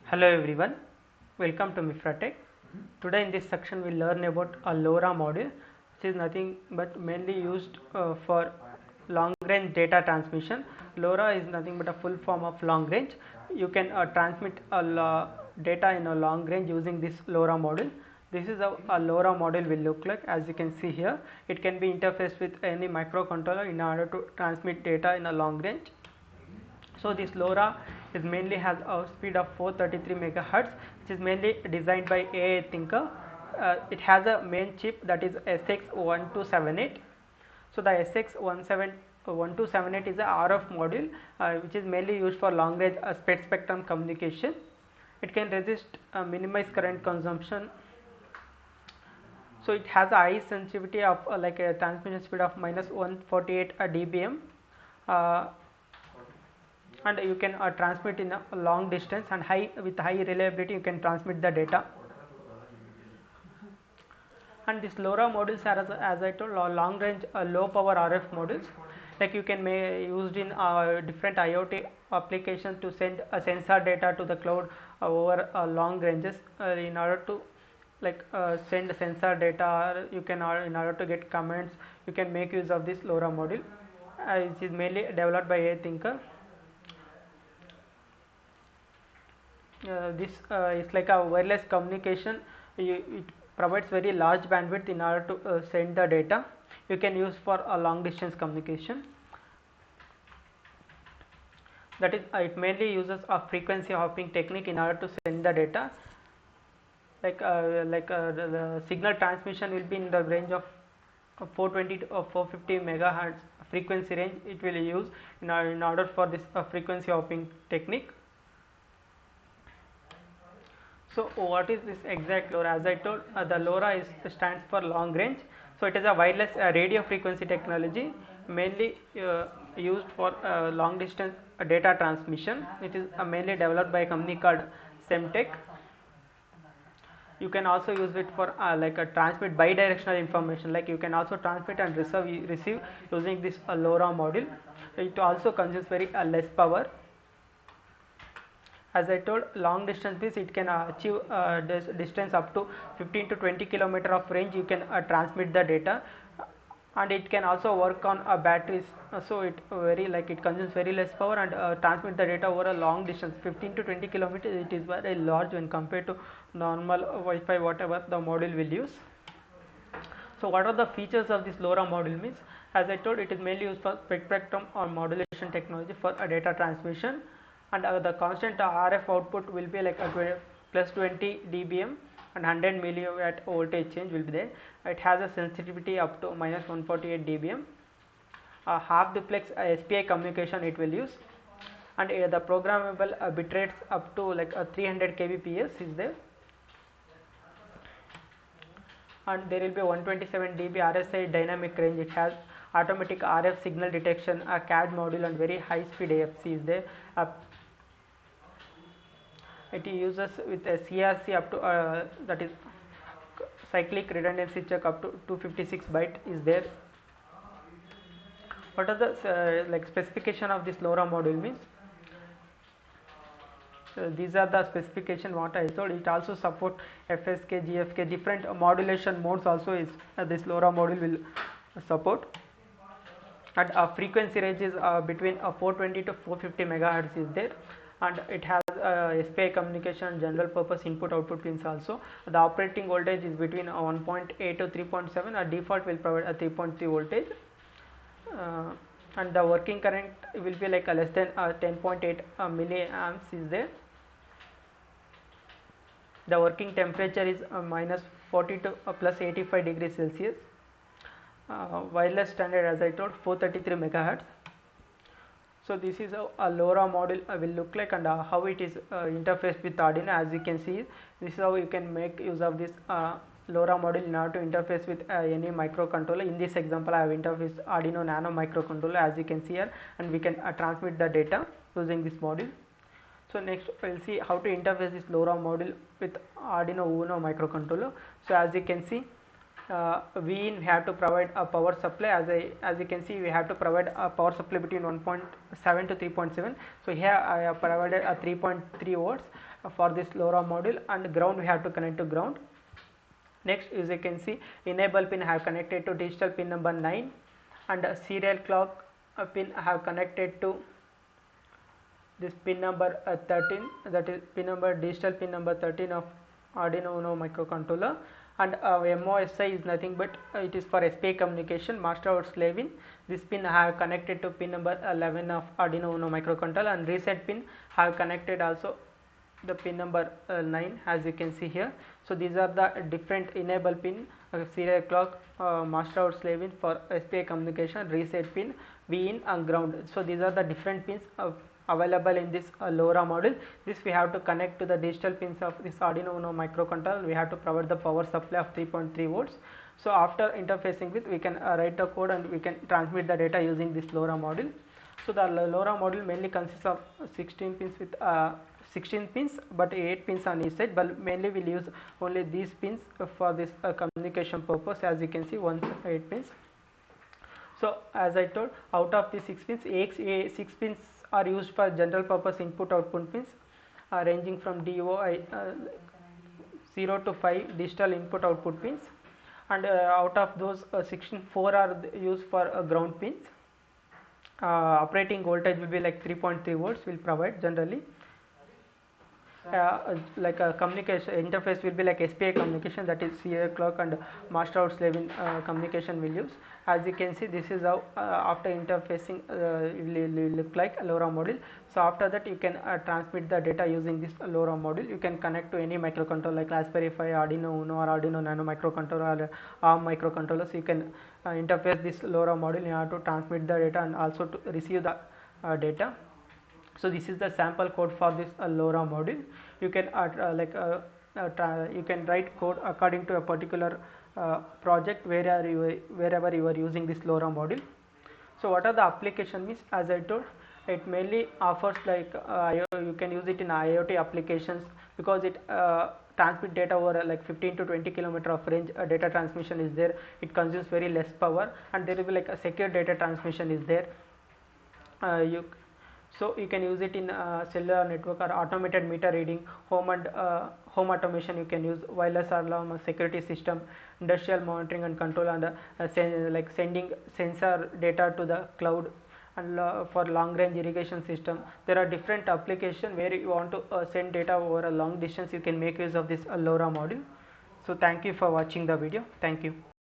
Hello everyone, welcome to Mifratech. Today in this section we learn about a LoRa module, which is nothing but mainly used for long range data transmission. LoRa is nothing but a full form of long range. You can transmit data in a long range using this LoRa module. This is how a LoRa module will look like. As you can see here, it can be interfaced with any microcontroller in order to transmit data in a long range. So this LoRa is mainly has a speed of 433 megahertz, which is mainly designed by AI thinker. It has a main chip that is SX1278. So the SX1278 is a RF module, which is mainly used for long range spectrum communication. It can resist minimize current consumption. So it has a high sensitivity of like a transmission speed of minus 148 dBm. And you can transmit in a long distance, and with high reliability you can transmit the data. And this LoRa modules are, as I told, long range low power RF modules, like you can used in different IoT applications to send sensor data to the cloud over long ranges in order to send sensor data. You can in order to get commands, you can make use of this LoRa module, which is mainly developed by a thinker. This is like a wireless communication. It provides very large bandwidth in order to send the data. You can use for a long distance communication. That is, it mainly uses a frequency hopping technique in order to send the data. The signal transmission will be in the range of 420 to 450 megahertz frequency range. It will use in order for this frequency hopping technique. So what is this exact LoRa? As I told, the LoRa stands for long range. So it is a wireless radio frequency technology, mainly used for long distance data transmission. It is mainly developed by a company called SEMTECH. You can also use it for transmit bidirectional information, like you can also transmit and receive using this LoRa module. It also consumes very less power. As I told, long distance means it can achieve this distance up to 15 to 20 kilometer of range. You can transmit the data, and it can also work on batteries. So it consumes very less power and transmit the data over a long distance. 15 to 20 kilometers, it is very large when compared to normal Wi-Fi, whatever the module will use. So what are the features of this LoRa module means? As I told, it is mainly used for spectrum or modulation technology for data transmission. And the constant RF output will be like plus 20 dBm and 100 milliwatt voltage change will be there. It has a sensitivity up to minus 148 dBm. Half duplex SPI communication it will use, and the programmable bit rates up to like 300 kbps is there, and there will be 127 dB RSI dynamic range. It has automatic RF signal detection, a CAD module, and very high speed AFC is there. It uses with a CRC up to that is cyclic redundancy check up to 256 byte is there. What are the specification of this LoRa module means? These are the specification what I told. It also support FSK, GFK, different modulation modes also is this LoRa module will support. And frequency range is between 420 to 450 megahertz is there, and it has SPI communication, general purpose input output pins also. The operating voltage is between 1.8 to 3.7. Default will provide a 3.3 voltage, and the working current will be like less than 10.8 milliamps is there. The working temperature is minus 40 to plus 85 degrees Celsius. Wireless standard, as I told, 433 megahertz. So this is how a LoRa module will look like, and how it is interfaced with Arduino. As you can see, this is how you can make use of this LoRa module in order to interface with any microcontroller. In this example, I have interfaced Arduino Nano microcontroller, as you can see here, and we can transmit the data using this module. So next we will see how to interface this LoRa module with Arduino Uno microcontroller. So as you can see, we have to provide a power supply. As you can see, we have to provide a power supply between 1.7 to 3.7. So here I have provided a 3.3 volts. for this LoRa module, and ground we have to connect to ground. Next, as you can see, enable pin I have connected to digital pin number 9, and serial clock pin I have connected to this pin number 13, that is digital pin number 13 of Arduino Uno microcontroller. And MOSI is nothing but it is for SPI communication, master out slave in. This pin I have connected to pin number 11 of Arduino Uno microcontroller, and reset pin I have connected also the pin number 9, as you can see here. So these are the different enable pin, serial clock, master out slave in for SPI communication, reset pin, V in and ground. So these are the different pins available in this LoRa module. This we have to connect to the digital pins of this Arduino Uno microcontroller. We have to provide the power supply of 3.3 volts. So after interfacing with, we can write the code and we can transmit the data using this LoRa module. So the LoRa module mainly consists of 16 pins with 16 pins, but 8 pins on each side, but mainly we will use only these pins for this communication purpose. As you can see, 8 pins. So as I told, out of the 6 pins, 6 pins are used for general purpose input output pins, ranging from DOI 0 to 5 digital input output pins, and out of those 16, 4 are used for ground pins. Operating voltage will be like 3.3 volts will provide generally. Like a communication interface will be like SPI communication, that is serial clock and master out slave in communication will use. As you can see, this is how after interfacing will look like a LoRa module. So after that you can transmit the data using this LoRa module. You can connect to any microcontroller like Raspberry Pi, Arduino Uno or Arduino Nano microcontroller or ARM microcontroller. So you can interface this LoRa module in order to transmit the data and also to receive the data. So this is the sample code for this LoRa module. You can you can write code according to a particular project wherever you are using this LoRa module. So what are the application means? As I told, it mainly offers like you can use it in IoT applications, because it transmit data over like 15 to 20 kilometer of range. Data transmission is there. It consumes very less power, and there will be like a secure data transmission is there. So you can use it in cellular network or automated meter reading, home and home automation. You can use wireless alarm, security system, industrial monitoring and control, and like sending sensor data to the cloud, and for long range irrigation system. There are different applications where you want to send data over a long distance. You can make use of this LoRa module. So thank you for watching the video. Thank you.